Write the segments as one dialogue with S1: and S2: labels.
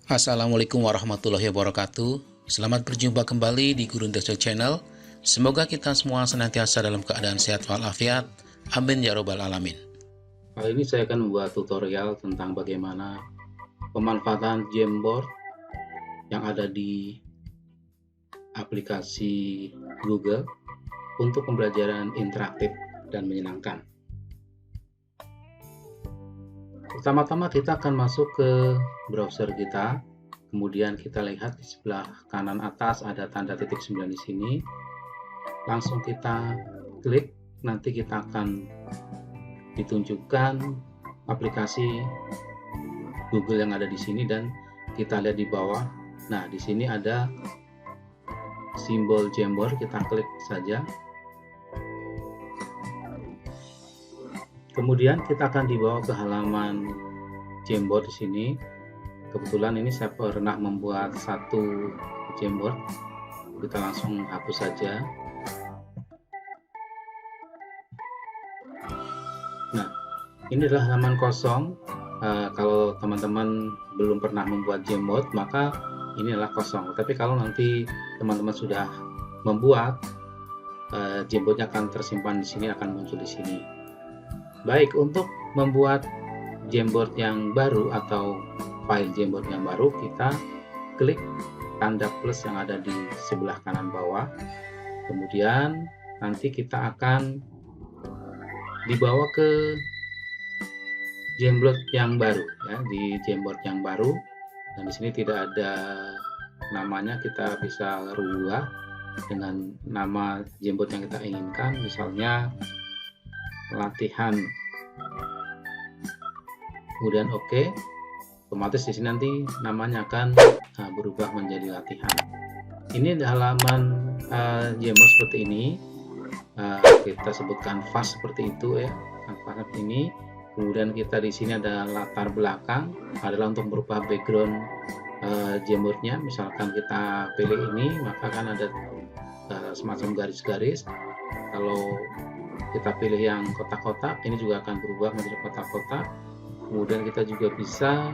S1: Assalamualaikum warahmatullahi wabarakatuh. Selamat berjumpa kembali di Guru Indosiar Channel. Semoga kita semua senantiasa dalam keadaan sehat walafiat. Amin ya robbal alamin. Kali ini saya akan membuat tutorial tentang bagaimana pemanfaatan Jamboard yang ada di aplikasi Google untuk pembelajaran interaktif dan menyenangkan. Pertama-tama kita akan masuk ke browser kita, kemudian kita lihat di sebelah kanan atas ada tanda titik 9 di sini. Langsung kita klik, nanti kita akan ditunjukkan aplikasi Google yang ada di sini dan kita lihat di bawah. Nah, di sini ada simbol Jamboard, kita klik saja. Kemudian kita akan dibawa ke halaman Jamboard di sini. Kebetulan ini saya pernah membuat satu Jamboard. Kita langsung hapus saja. Nah, ini adalah halaman kosong. Kalau teman-teman belum pernah membuat Jamboard, maka ini adalah kosong. Tapi kalau nanti teman-teman sudah membuat, Jamboardnya akan tersimpan di sini, akan muncul di sini. Baik, untuk membuat Jamboard yang baru atau file Jamboard yang baru, kita klik tanda plus yang ada di sebelah kanan bawah. Kemudian nanti kita akan dibawa ke Jamboard yang baru, ya, di Jamboard yang baru. Dan di sini tidak ada namanya, kita bisa rubah dengan nama Jamboard yang kita inginkan, misalnya latihan. Kemudian oke, otomatis di sini nanti namanya akan berubah menjadi latihan. Ini di halaman Jamboard seperti ini. Kita sebutkan fast seperti itu ya, fast ini. Kemudian kita di sini ada latar belakang, adalah untuk merubah background Jamboardnya. Misalkan kita pilih ini, maka kan ada semacam garis-garis. Kalau kita pilih yang kotak-kotak, ini juga akan berubah menjadi kotak-kotak. Kemudian kita juga bisa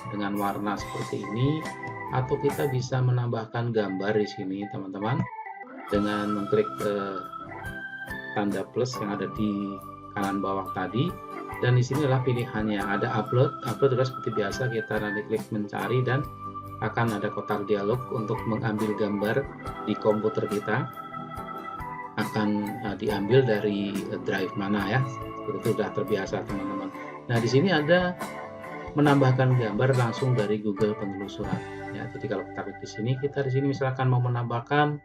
S1: dengan warna seperti ini, atau kita bisa menambahkan gambar di sini, teman-teman, dengan mengklik tanda plus yang ada di kanan bawah tadi. Dan di sini adalah pilihannya, ada upload juga seperti biasa, kita nanti klik mencari dan akan ada kotak dialog untuk mengambil gambar di komputer kita. Akan diambil dari drive mana ya, itu sudah terbiasa teman-teman. Nah, di sini ada menambahkan gambar langsung dari Google penelusuran ya. Jadi kalau kita klik di sini, kita di sini misalkan mau menambahkan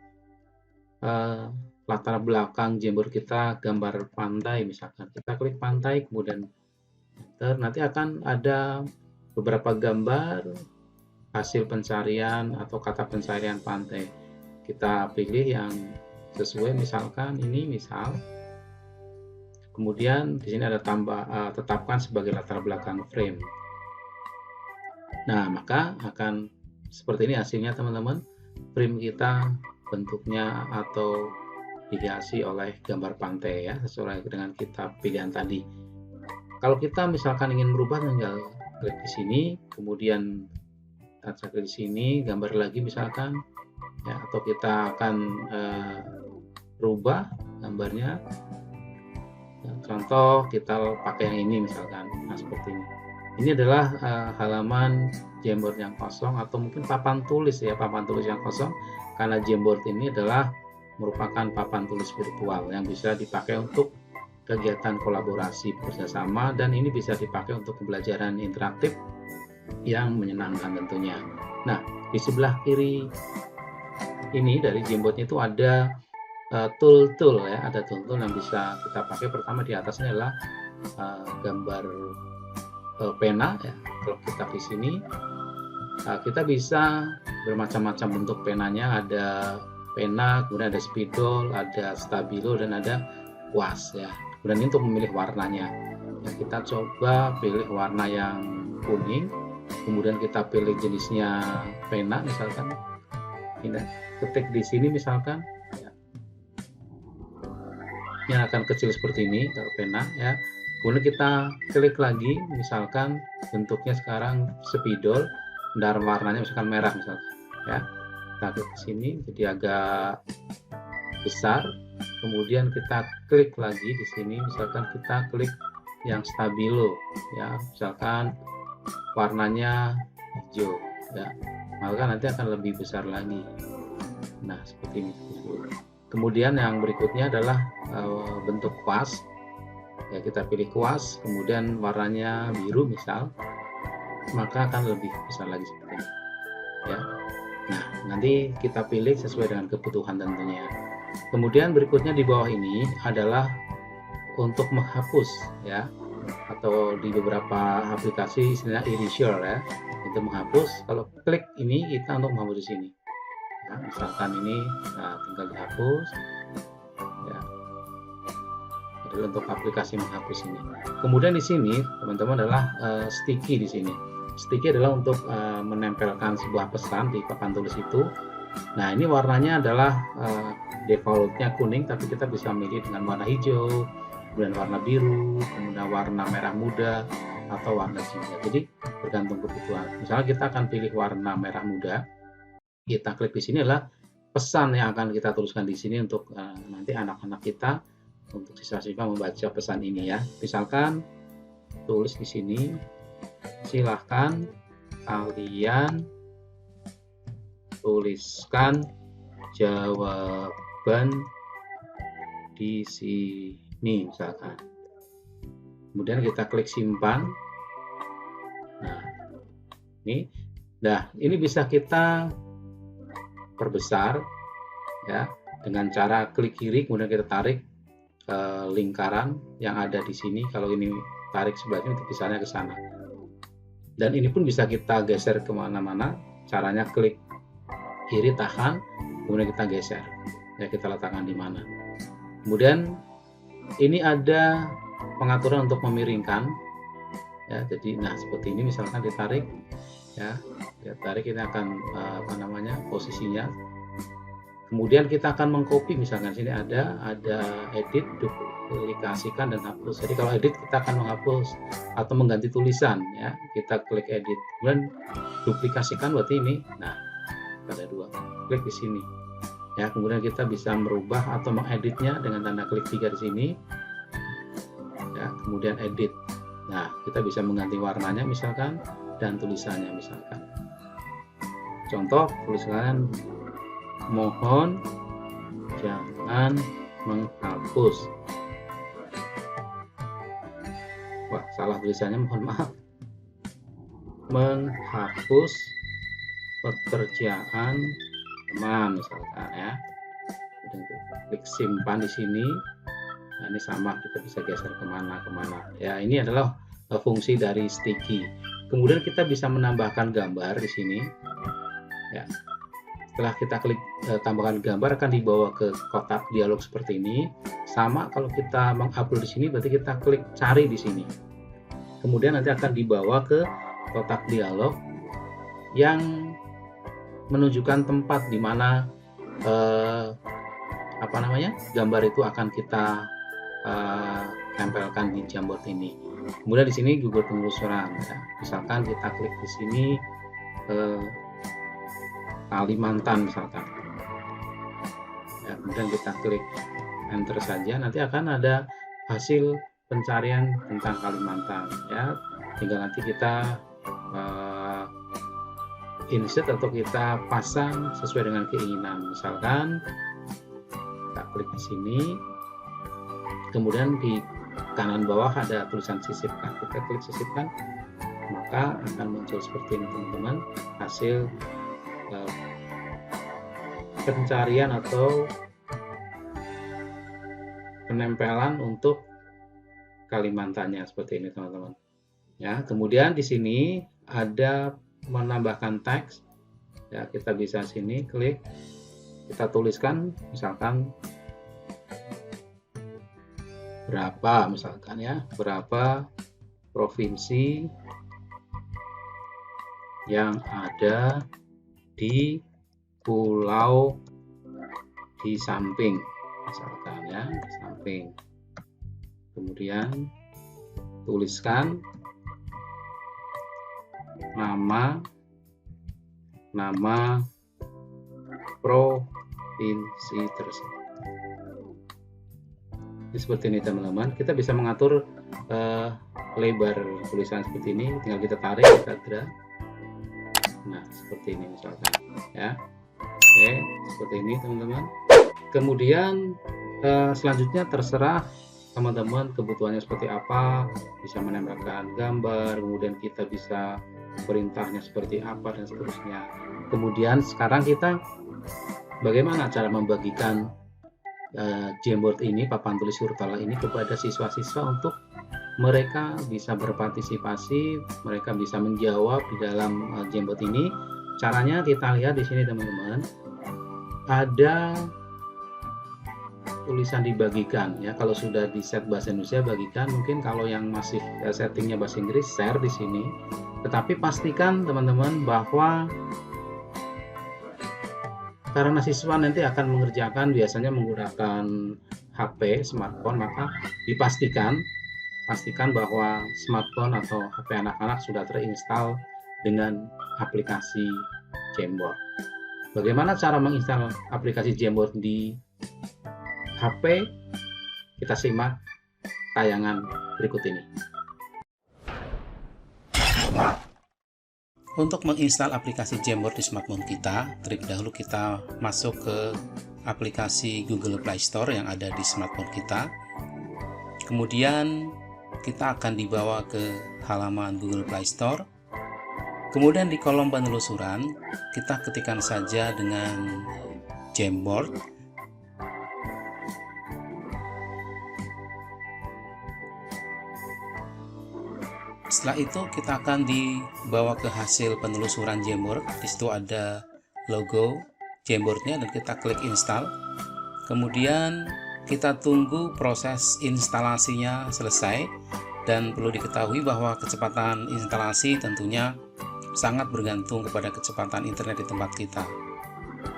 S1: latar belakang Jamboard kita gambar pantai, misalkan kita klik pantai, kemudian enter, nanti akan ada beberapa gambar hasil pencarian atau kata pencarian pantai. Kita pilih yang sesuai, misalkan ini misal. Kemudian di sini ada tetapkan sebagai latar belakang frame. Nah, maka akan seperti ini hasilnya teman-teman. Frame kita bentuknya atau dihiasi oleh gambar pantai ya, sesuai dengan kita pilihan tadi. Kalau kita misalkan ingin merubah, tinggal klik di sini, kemudian klik di sini, gambar lagi misalkan ya, atau kita akan rubah gambarnya. Contoh kita pakai yang ini misalkan, nah seperti ini. Ini adalah halaman Jamboard yang kosong, atau mungkin papan tulis ya, papan tulis yang kosong, karena Jamboard ini adalah merupakan papan tulis virtual yang bisa dipakai untuk kegiatan kolaborasi bekerjasama, dan ini bisa dipakai untuk pembelajaran interaktif yang menyenangkan tentunya. Nah, di sebelah kiri ini dari Jamboardnya itu ada tool-tool ya, ada tool-tool yang bisa kita pakai. Pertama di atasnya adalah gambar pena ya. Kalau kita di sini kita bisa bermacam-macam bentuk penanya, ada pena, kemudian ada spidol, ada stabilo, dan ada kuas ya. Kemudian ini untuk memilih warnanya ya, kita coba pilih warna yang kuning, kemudian kita pilih jenisnya pena, misalkan ini ketik di sini misalkan ya. Yang akan kecil seperti ini kalau pena ya. Kemudian kita klik lagi, misalkan bentuknya sekarang spidol, warnanya misalkan merah misalkan ya. Kita klik ke sini jadi agak besar, kemudian kita klik lagi di sini, misalkan kita klik yang stabilo ya, misalkan warnanya hijau ya, maka nanti akan lebih besar lagi. Nah seperti ini. Kemudian yang berikutnya adalah bentuk kuas ya, kita pilih kuas kemudian warnanya biru misal, maka akan lebih besar lagi seperti ini ya. Nah nanti kita pilih sesuai dengan kebutuhan tentunya. Kemudian berikutnya di bawah ini adalah untuk menghapus ya, atau di beberapa aplikasi istilah erasure ya, untuk menghapus. Kalau klik ini kita untuk menghapus di sini ya, misalkan ini tinggal dihapus ya, adalah untuk aplikasi menghapus ini. Kemudian di sini teman-teman adalah sticky. Di sini sticky adalah untuk menempelkan sebuah pesan di papan tulis itu. Nah ini warnanya adalah defaultnya kuning, tapi kita bisa milih dengan warna hijau, kemudian warna biru, kemudian warna merah muda, atau warna jingga. Jadi tergantung kebutuhan. Misalnya kita akan pilih warna merah muda, kita klik di sini adalah pesan yang akan kita tuliskan di sini untuk nanti anak-anak kita, untuk siswa-siswa membaca pesan ini ya. Misalkan tulis di sini, silahkan kalian tuliskan jawaban di sini misalkan. Kemudian kita klik simpan. Nah, ini bisa kita perbesar ya dengan cara klik kiri kemudian kita tarik lingkaran yang ada di sini. Kalau ini tarik sebelah untuk besarnya ke sana. Dan ini pun bisa kita geser kemana-mana. Caranya klik kiri tahan, kemudian kita geser ya, kita letakkan di mana. Kemudian ini ada pengaturan untuk memiringkan ya, jadi nah seperti ini misalkan ditarik ya, tarik ini akan posisinya. Kemudian kita akan mengcopy, misalkan sini ada edit, duplikasikan dan hapus. Jadi kalau edit kita akan menghapus atau mengganti tulisan ya, kita klik edit, kemudian duplikasikan berarti ini. Nah ada dua, klik di sini ya, kemudian kita bisa merubah atau mengeditnya dengan tanda klik 3 di sini ya, kemudian edit. Nah kita bisa mengganti warnanya misalkan dan tulisannya misalkan. Contoh tulisan mohon jangan menghapus. Wah salah tulisannya, mohon maaf. Menghapus pekerjaan teman misalkan ya. Kemudian klik simpan di sini. Nah, ini sama, kita bisa geser kemana-kemana. Ya ini adalah fungsi dari sticky. Kemudian kita bisa menambahkan gambar di sini. Ya. Setelah kita klik tambahkan gambar akan dibawa ke kotak dialog seperti ini. Sama kalau kita mengupload di sini berarti kita klik cari di sini. Kemudian nanti akan dibawa ke kotak dialog yang menunjukkan tempat di mana gambar itu akan kita tempelkan di Jamboard ini. Kemudian di sini Google penelusuran. Ya. Misalkan kita klik di sini Kalimantan misalkan. Ya, kemudian kita klik enter saja, nanti akan ada hasil pencarian tentang Kalimantan. Ya, tinggal nanti kita insert atau kita pasang sesuai dengan keinginan. Misalkan kita klik di sini, kemudian di kanan bawah ada tulisan sisipkan, kita klik sisipkan, maka akan muncul seperti ini teman-teman, hasil pencarian atau penempelan untuk Kalimantannya seperti ini teman-teman. Ya, kemudian di sini ada menambahkan teks. Ya, kita bisa sini klik, kita tuliskan misalkan berapa misalkan ya, berapa provinsi yang ada di pulau di samping misalkan ya, di samping. Kemudian tuliskan nama nama provinsi tersebut. Ini seperti ini teman-teman, kita bisa mengatur lebar tulisan seperti ini, tinggal kita tarik, kita drag. Nah seperti ini misalkan ya. Oke, seperti ini teman-teman. Kemudian selanjutnya terserah teman-teman kebutuhannya seperti apa, bisa menempelkan gambar, kemudian kita bisa perintahnya seperti apa dan seterusnya. Kemudian sekarang kita bagaimana cara membagikan Jamboard ini, papan tulis virtual ini, kepada siswa-siswa untuk mereka bisa berpartisipasi, mereka bisa menjawab di dalam Jamboard ini. Caranya kita lihat di sini teman-teman, ada tulisan dibagikan ya. Kalau sudah di set bahasa Indonesia bagikan, mungkin kalau yang masih settingnya bahasa Inggris share di sini. Tetapi pastikan teman-teman bahwa karena siswa nanti akan mengerjakan biasanya menggunakan HP, smartphone, maka pastikan bahwa smartphone atau HP anak-anak sudah terinstall dengan aplikasi Jamboard. Bagaimana cara menginstal aplikasi Jamboard di HP? Kita simak tayangan berikut ini. Untuk menginstal aplikasi Jamboard di smartphone kita, terlebih dahulu kita masuk ke aplikasi Google Play Store yang ada di smartphone kita. Kemudian kita akan dibawa ke halaman Google Play Store. Kemudian di kolom penelusuran kita ketikkan saja dengan Jamboard. Setelah itu kita akan dibawa ke hasil penelusuran Jamboard. Di situ ada logo Jamboardnya dan kita klik install. Kemudian kita tunggu proses instalasinya selesai, dan perlu diketahui bahwa kecepatan instalasi tentunya sangat bergantung kepada kecepatan internet di tempat kita.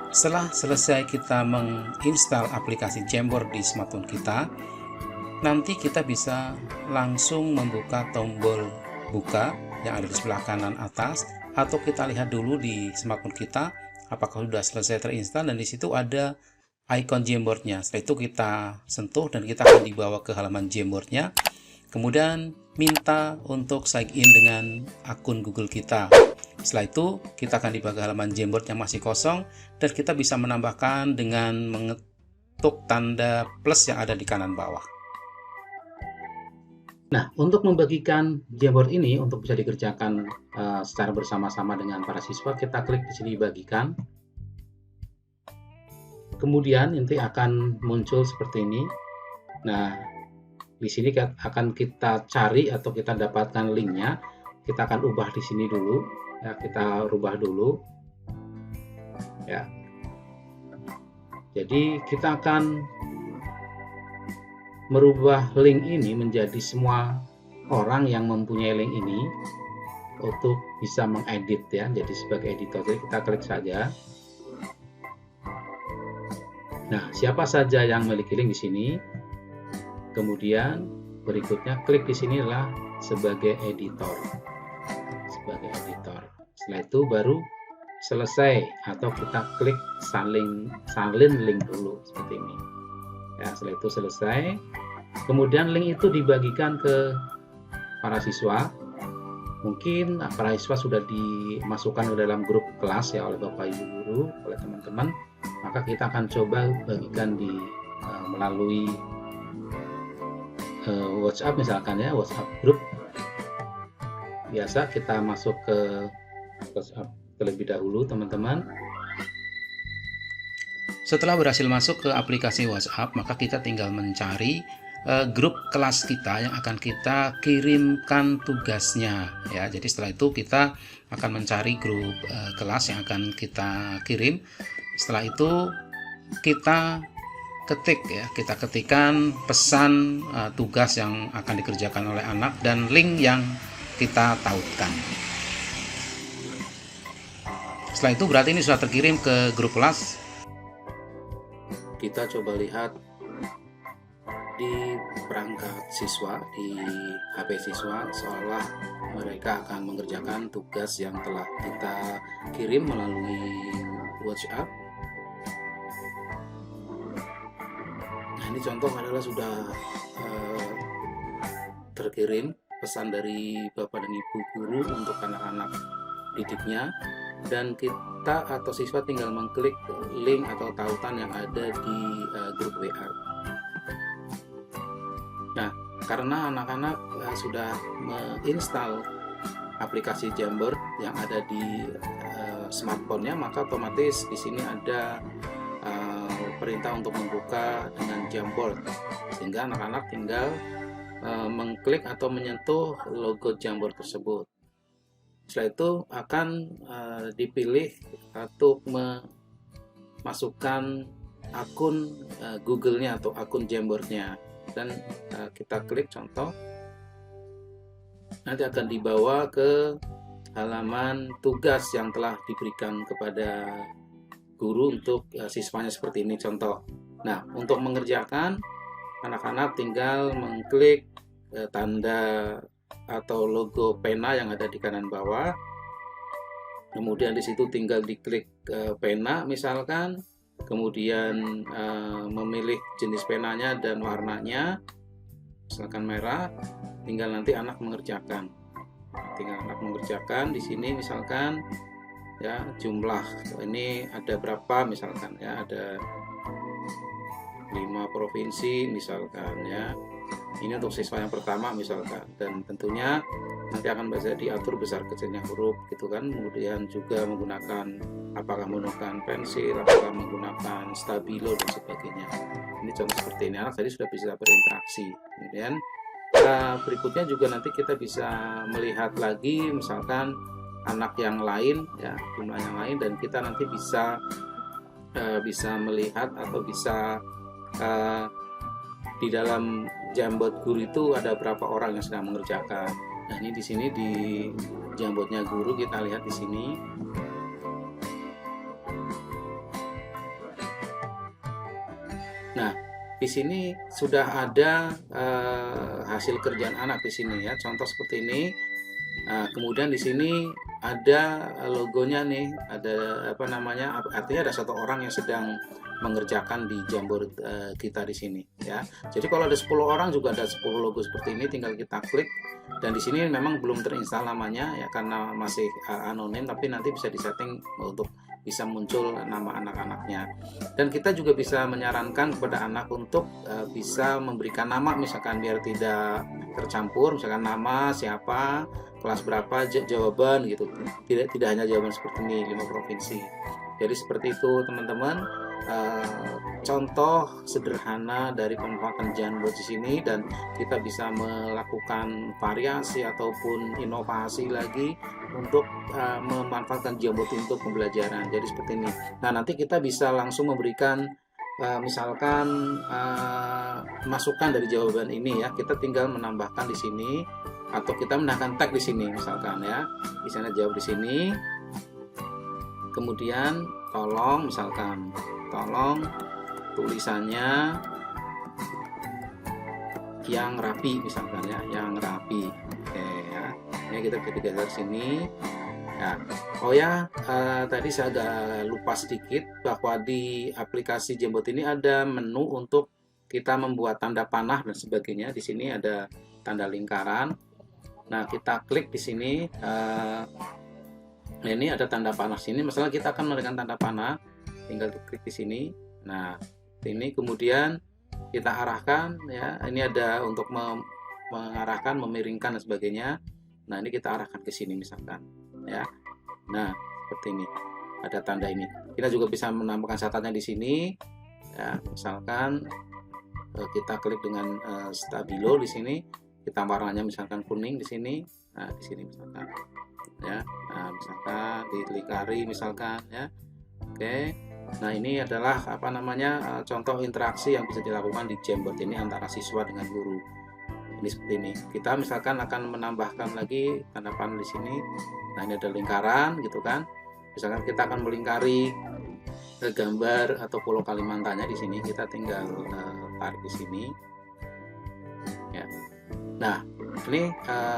S1: Setelah selesai kita menginstal aplikasi Jamboard di smartphone kita, nanti kita bisa langsung membuka tombol buka yang ada di sebelah kanan atas, atau kita lihat dulu di smartphone kita apakah sudah selesai terinstall, dan di situ ada icon Jamboardnya. Setelah itu kita sentuh dan kita akan dibawa ke halaman Jamboardnya. Kemudian minta untuk sign in dengan akun Google kita. Setelah itu kita akan dibawa ke halaman Jamboard yang masih kosong, dan kita bisa menambahkan dengan mengetuk tanda plus yang ada di kanan bawah. Nah, untuk membagikan Jamboard ini untuk bisa dikerjakan secara bersama-sama dengan para siswa, kita klik di sini bagikan. Kemudian nanti akan muncul seperti ini. Nah, di sini akan kita cari atau kita dapatkan linknya. Kita akan ubah di sini dulu. Ya, kita rubah dulu. Ya. Jadi kita akan merubah link ini menjadi semua orang yang mempunyai link ini untuk bisa mengedit ya, jadi sebagai editor. Jadi kita klik saja. Nah, siapa saja yang memiliki link di sini, kemudian berikutnya klik di sini adalah sebagai editor. Sebagai editor. Setelah itu baru selesai, atau kita klik salin link dulu seperti ini. Ya, setelah itu selesai. Kemudian link itu dibagikan ke para siswa. Mungkin para siswa sudah dimasukkan ke dalam grup kelas ya oleh Bapak Ibu guru, oleh teman-teman. Maka kita akan coba bagikan melalui WhatsApp misalkan ya, WhatsApp grup. Biasa kita masuk ke WhatsApp terlebih dahulu teman-teman. Setelah berhasil masuk ke aplikasi WhatsApp, maka kita tinggal mencari grup kelas kita yang akan kita kirimkan tugasnya ya. Jadi setelah itu kita akan mencari grup kelas yang akan kita kirim. Setelah itu kita ketik ya, kita ketikkan pesan tugas yang akan dikerjakan oleh anak dan link yang kita tautkan. Setelah itu berarti ini sudah terkirim ke grup kelas. Kita coba lihat di perangkat siswa, di HP siswa, seolah mereka akan mengerjakan tugas yang telah kita kirim melalui WhatsApp. Nah, ini contoh adalah sudah terkirim pesan dari Bapak dan Ibu guru untuk anak-anak didiknya, dan kita atau siswa tinggal mengklik link atau tautan yang ada di grup WA. Nah, karena anak-anak sudah menginstal aplikasi Jamboard yang ada di smartphone-nya, maka otomatis di sini ada perintah untuk membuka dengan Jamboard, sehingga anak-anak tinggal mengklik atau menyentuh logo Jamboard tersebut. Setelah itu akan dipilih untuk memasukkan akun Google-nya atau akun Jamboard-nya, dan kita klik contoh, nanti akan dibawa ke halaman tugas yang telah diberikan kepada guru untuk siswanya seperti ini contoh. Nah, untuk mengerjakan, anak-anak tinggal mengklik tanda atau logo pena yang ada di kanan bawah, kemudian di situ tinggal diklik pena misalkan, kemudian memilih jenis penanya dan warnanya, misalkan merah, tinggal nanti anak mengerjakan. Di sini misalkan ya jumlah ini ada berapa misalkan ya, ada 5 provinsi misalkan ya. Ini untuk siswa yang pertama misalkan, dan tentunya nanti akan bisa diatur besar kecilnya huruf gitu kan. Kemudian juga apakah menggunakan pensil, apakah menggunakan stabilo dan sebagainya. Ini contoh seperti ini, anak tadi sudah bisa berinteraksi. Kemudian berikutnya juga nanti kita bisa melihat lagi misalkan anak yang lain ya, jumlah yang lain, dan kita nanti bisa melihat atau bisa di dalam Jamboard guru itu ada berapa orang yang sedang mengerjakan. Nah, ini di sini di Jamboardnya guru kita lihat di sini. Nah, di sini sudah ada hasil kerjaan anak di sini ya, contoh seperti ini. Kemudian di sini ada logonya nih, ada artinya ada satu orang yang sedang mengerjakan di Jamboard kita di sini ya. Jadi kalau ada 10 orang juga ada 10 logo seperti ini, tinggal kita klik, dan di sini memang belum terinstal namanya ya karena masih anonim, tapi nanti bisa disetting untuk bisa muncul nama anak-anaknya. Dan kita juga bisa menyarankan kepada anak untuk bisa memberikan nama misalkan biar tidak tercampur, misalkan nama siapa, kelas berapa, jawaban gitu. Tidak hanya jawaban seperti ini 5 provinsi. Jadi seperti itu teman-teman, contoh sederhana dari pemanfaatan Jamboard di sini, dan kita bisa melakukan variasi ataupun inovasi lagi untuk memanfaatkan Jamboard untuk pembelajaran. Jadi seperti ini. Nah, nanti kita bisa langsung memberikan misalkan masukan dari jawaban ini ya, kita tinggal menambahkan di sini atau kita menambahkan tag di sini misalkan ya. Di sana jawab di sini. Kemudian tolong tulisannya yang rapi misalkan ya, yang rapi. Oke ya. Ini kita geser sini. Ya. Oh ya, tadi saya agak lupa sedikit bahwa di aplikasi Jamboard ini ada menu untuk kita membuat tanda panah dan sebagainya. Di sini ada tanda lingkaran. Nah, kita klik di sini. Ini ada tanda panah sini. Misalnya kita akan memberikan tanda panah, tinggal diklik di sini. Nah, ini kemudian kita arahkan ya. Ini ada untuk mengarahkan, memiringkan dan sebagainya. Nah, ini kita arahkan ke sini misalkan ya. Nah, seperti ini. Ada tanda ini. Kita juga bisa menambahkan catatannya di sini. Ya, misalkan kita klik dengan stabilo di sini. Kita warnanya misalkan kuning di sini. Nah, di sini misalkan ya. Nah, misalkan dilingkari misalkan ya. Oke. Nah, ini adalah contoh interaksi yang bisa dilakukan di Jamboard ini antara siswa dengan guru. Ini seperti ini. Kita misalkan akan menambahkan lagi tanda panah di sini. Nah, ini ada lingkaran gitu kan. Misalkan kita akan melingkari gambar atau pulau Kalimantannya di sini, kita tinggal tarik di sini. Nah, ini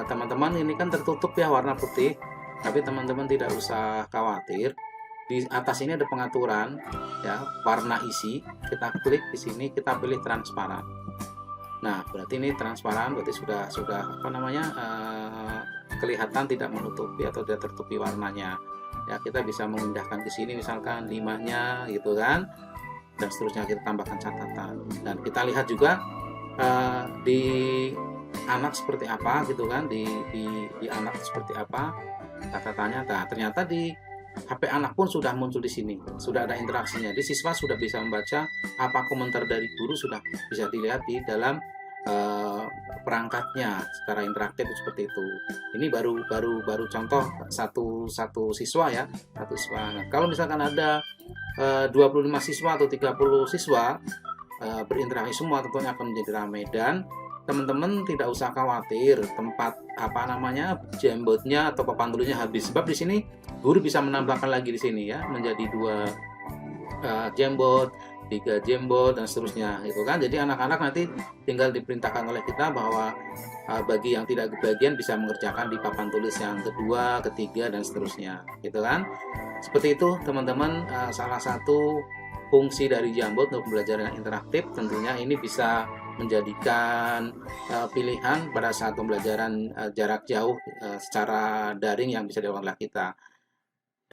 S1: teman-teman, ini kan tertutup ya warna putih, tapi teman-teman tidak usah khawatir. Di atas ini ada pengaturan ya, warna isi. Kita klik di sini, kita pilih transparan. Nah, berarti ini transparan, berarti sudah apa namanya, kelihatan tidak menutupi atau tidak tertutupi warnanya. Ya, kita bisa memindahkan ke sini misalkan 5-nya gitu kan, dan seterusnya kita tambahkan catatan. Dan kita lihat juga di anak seperti apa gitu kan, di anak seperti apa catatannya. Nah, ternyata di HP anak pun sudah muncul di sini, sudah ada interaksinya. Di siswa sudah bisa membaca apa komentar dari guru, sudah bisa dilihat di dalam perangkatnya secara interaktif seperti itu. Ini baru contoh satu siswa ya, satu siswa. Nah, kalau misalkan ada 25 siswa atau 30 siswa berinteraksi semua, tentunya akan menjadi ramai. Dan teman-teman tidak usah khawatir tempat apa namanya Jamboardnya atau papan tulisnya habis, sebab di sini guru bisa menambahkan lagi di sini ya, menjadi 2 Jamboard, 3 Jamboard dan seterusnya gitu kan. Jadi anak-anak nanti tinggal diperintahkan oleh kita bahwa bagi yang tidak kebagian bisa mengerjakan di papan tulis yang kedua, ketiga dan seterusnya gitu kan. Seperti itu teman-teman, salah satu fungsi dari Jamboard untuk pembelajaran interaktif. Tentunya ini bisa menjadikan pilihan pada saat pembelajaran jarak jauh secara daring yang bisa dilakukan oleh kita.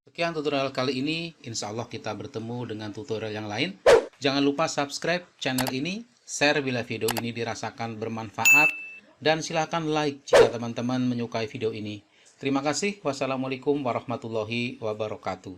S1: Sekian tutorial kali ini, insya Allah kita bertemu dengan tutorial yang lain. Jangan lupa subscribe channel ini, share bila video ini dirasakan bermanfaat, dan silakan like jika teman-teman menyukai video ini. Terima kasih. Wassalamualaikum warahmatullahi wabarakatuh.